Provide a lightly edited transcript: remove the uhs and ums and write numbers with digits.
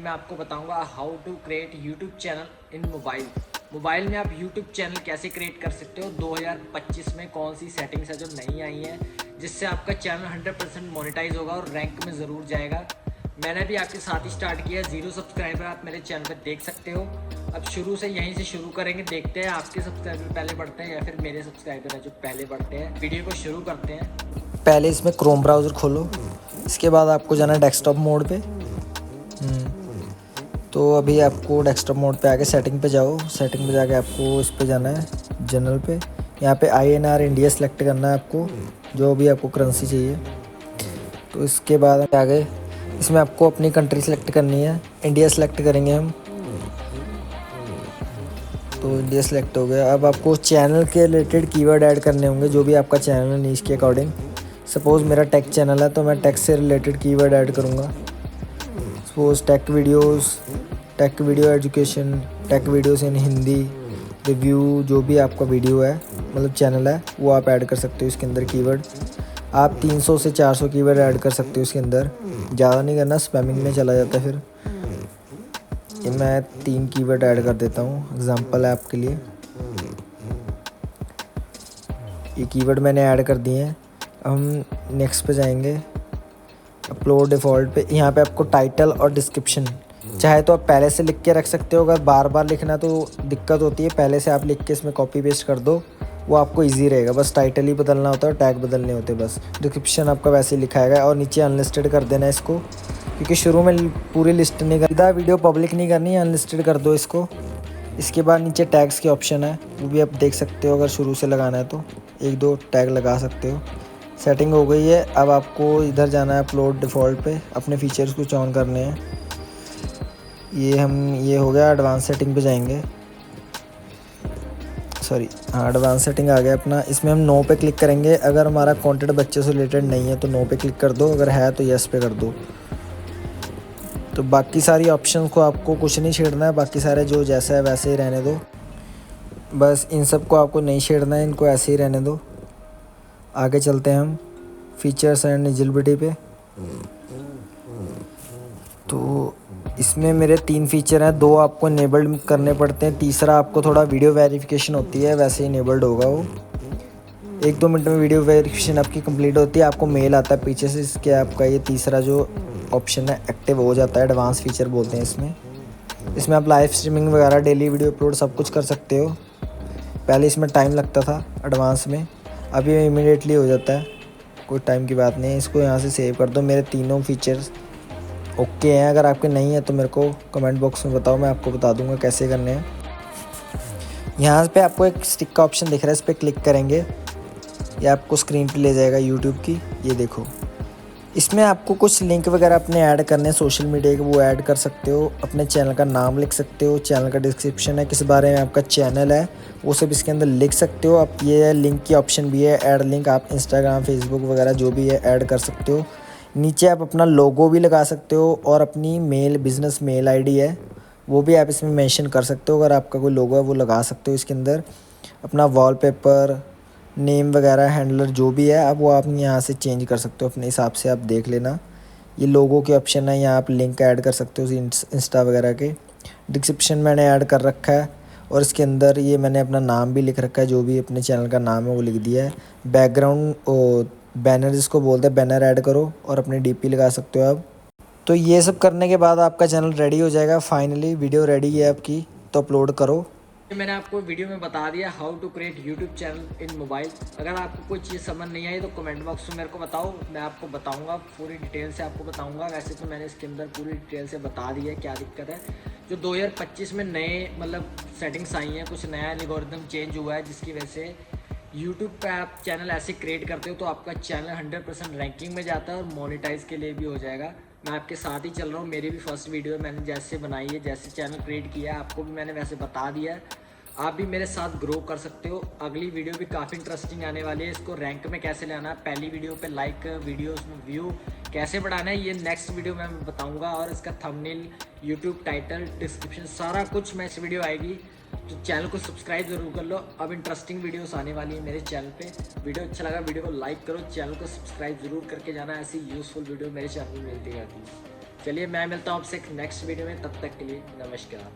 मैं आपको बताऊंगा how to create YouTube channel in mobile में आप यूट्यूब चैनल कैसे क्रिएट कर सकते हो। 2025 में कौन सी सेटिंग्स है जो नहीं आई हैं जिससे आपका चैनल 100% मोनेटाइज होगा और रैंक में ज़रूर जाएगा। मैंने भी आपके साथ ही स्टार्ट किया, 0 सब्सक्राइबर आप मेरे चैनल पर देख सकते हो। अब शुरू से यहीं से शुरू करेंगे, देखते हैं आपके सब्सक्राइबर पहले बढ़ते हैं या फिर मेरे सब्सक्राइबर है जो पहले बढ़ते हैं। वीडियो को शुरू करते हैं। पहले इसमें क्रोम ब्राउज़र खोलो, इसके बाद आपको जाना है डेस्कटॉप मोड पे। तो अभी आपको डेस्कटॉप मोड पे आके सेटिंग पे जाओ। सेटिंग पे जाके आपको इस पे जाना है जनरल पे। यहाँ पे INR इंडिया सेलेक्ट करना है आपको, जो भी आपको करेंसी चाहिए। तो इसके बाद आगे इसमें आपको अपनी कंट्री सेलेक्ट करनी है। इंडिया सेलेक्ट करेंगे हम, तो इंडिया सेलेक्ट हो गया। अब आपको चैनल के रिलेटेड कीवर्ड ऐड करने होंगे, जो भी आपका चैनल है नीश के अकॉर्डिंग। सपोज़ मेरा टेक चैनल है तो मैं टेक से रिलेटेड कीवर्ड ऐड करूँगा। Suppose take video education, take videos in Hindi, review, जो भी आपका वीडियो है मतलब चैनल है वो आप ऐड कर सकते हो इसके अंदर कीवर्ड। आप 300 से 400 कीवर्ड ऐड कर सकते हो इसके अंदर, ज़्यादा नहीं करना, स्पैमिंग में चला जाता है फिर। ये मैं 3 कीवर्ड ऐड कर देता हूँ, एग्जांपल है आपके लिए। ये कीवर्ड मैंने ऐड कर दिए हैं। हम नेक्स्ट पे जाएंगे, अपलोड डिफ़ॉल्ट पे। यहाँ पे आपको टाइटल और डिस्क्रिप्शन चाहे तो आप पहले से लिख के रख सकते हो, अगर बार बार लिखना तो दिक्कत होती है। पहले से आप लिख के इसमें कॉपी पेस्ट कर दो, वो आपको इजी रहेगा। बस टाइटल ही बदलना होता है और टैग बदलने होते हैं बस। डिस्क्रिप्शन आपका वैसे ही लिखा है और नीचे अनलिस्टेड कर देना है इसको, क्योंकि शुरू में पूरी लिस्ट नहीं करना, वीडियो पब्लिक नहीं करनी, अनलिस्टेड कर दो इसको। इसके बाद नीचे टैग्स के ऑप्शन है, वो भी आप देख सकते हो। अगर शुरू से लगाना है तो 1-2 टैग लगा सकते हो। सेटिंग हो गई है। अब आपको इधर जाना है अपलोड डिफ़ॉल्ट पे, अपने फीचर्स कुछ ऑन करने हैं। ये हो गया, एडवांस सेटिंग पे जाएंगे। एडवांस सेटिंग आ गया अपना। इसमें हम नो पे क्लिक करेंगे। अगर हमारा कंटेंट बच्चे से रिलेटेड नहीं है तो नो पे क्लिक कर दो, अगर है तो येस पे कर दो। तो बाकी सारी ऑप्शन को आपको कुछ नहीं छेड़ना है, बाकी सारे जो जैसा है वैसे ही रहने दो। बस इन सब को आपको नहीं छेड़ना है, इनको ऐसे ही रहने दो। आगे चलते हैं हम फीचर्स एंड एलिजिबिलिटी पे। तो इसमें मेरे 3 फीचर हैं, 2 आपको इनेबल्ड करने पड़ते हैं, तीसरा आपको थोड़ा वीडियो वेरिफिकेशन होती है, वैसे ही इनेबल्ड होगा वो। 1-2 मिनट में वीडियो वेरिफिकेशन आपकी कंप्लीट होती है, आपको मेल आता है पीछे से, इसके आपका ये तीसरा जो ऑप्शन है एक्टिव हो जाता है। एडवांस फीचर बोलते हैं इसमें आप लाइव स्ट्रीमिंग वगैरह, डेली वीडियो अपलोड सब कुछ कर सकते हो। पहले इसमें टाइम लगता था एडवांस में, अभी इमीडिएटली हो जाता है, कोई टाइम की बात नहीं है। इसको यहाँ से सेव कर दो। मेरे तीनों फीचर्स ओके हैं। अगर आपके नहीं है तो मेरे को कमेंट बॉक्स में बताओ, मैं आपको बता दूंगा कैसे करने हैं। यहाँ पे आपको एक स्टिक का ऑप्शन दिख रहा है, इस पर क्लिक करेंगे, ये आपको स्क्रीन पे ले जाएगा यूट्यूब की। ये देखो, इसमें आपको कुछ लिंक वगैरह अपने ऐड करने हैं सोशल मीडिया के, वो ऐड कर सकते हो। अपने चैनल का नाम लिख सकते हो, चैनल का डिस्क्रिप्शन है, किस बारे में आपका चैनल है वो सब इसके अंदर लिख सकते हो आप। ये लिंक की ऑप्शन भी है, ऐड लिंक। आप इंस्टाग्राम, फेसबुक वगैरह जो भी है ऐड कर सकते हो। नीचे आप अपना लोगो भी लगा सकते हो और अपनी बिज़नेस मेल आईडी है वो भी आप इसमें मेंशन कर सकते हो। अगर आपका कोई लोगो है वो लगा सकते हो इसके अंदर। अपना वॉलपेपर, नेम वगैरह, हैंडलर जो भी है अब वो आप यहाँ से चेंज कर सकते हो अपने हिसाब से, आप देख लेना। ये लोगो के ऑप्शन है, यहाँ आप लिंक ऐड कर सकते हो इंस्टा वगैरह के। डिस्क्रिप्शन मैंने ऐड कर रखा है और इसके अंदर ये मैंने अपना नाम भी लिख रखा है, जो भी अपने चैनल का नाम है वो लिख दिया है। बैकग्राउंड बैनर जिसको बोलते हैं, बैनर ऐड करो और अपनी DP लगा सकते हो आप। तो ये सब करने के बाद आपका चैनल रेडी हो जाएगा। फाइनली वीडियो रेडी है आपकी, तो अपलोड करो। मैंने आपको वीडियो में बता दिया how to create YouTube channel in mobile. अगर आपको कोई चीज़ समझ नहीं आई तो कमेंट बॉक्स में मेरे को बताओ, मैं आपको बताऊंगा, पूरी डिटेल से आपको बताऊंगा। वैसे तो मैंने इसके अंदर पूरी डिटेल से बता दी है क्या दिक्कत है। जो 2025 में नए मतलब सेटिंग्स आई हैं, कुछ नया एल्गोरिथम चेंज हुआ है जिसकी वजह से यूट्यूब पे आप चैनल ऐसे क्रिएट करते हो तो आपका चैनल 100% रैंकिंग में जाता है और मोनेटाइज के लिए भी हो जाएगा। मैं आपके साथ ही चल रहा हूँ, मेरी भी फर्स्ट वीडियो मैंने जैसे बनाई है, जैसे चैनल क्रिएट किया है आपको भी मैंने वैसे बता दिया है। आप भी मेरे साथ ग्रो कर सकते हो। अगली वीडियो भी काफ़ी इंटरेस्टिंग आने वाली है। इसको रैंक में कैसे लाना है, पहली वीडियो पे लाइक, वीडियोस में व्यू कैसे बढ़ाना है, ये नेक्स्ट वीडियो में मैं बताऊंगा। और इसका थंबनेल, यूट्यूब टाइटल, डिस्क्रिप्शन सारा कुछ मैं इस वीडियो आएगी, तो चैनल को सब्सक्राइब जरूर कर लो। अब इंटरेस्टिंग वीडियोस आने वाली है मेरे चैनल पे। वीडियो अच्छा लगा वीडियो को लाइक करो, चैनल को सब्सक्राइब जरूर करके जाना। ऐसी यूजफुल वीडियो मेरे चैनल में मिलती रहती है। चलिए मैं मिलता हूँ आपसे नेक्स्ट वीडियो में, तब तक के लिए नमस्कार।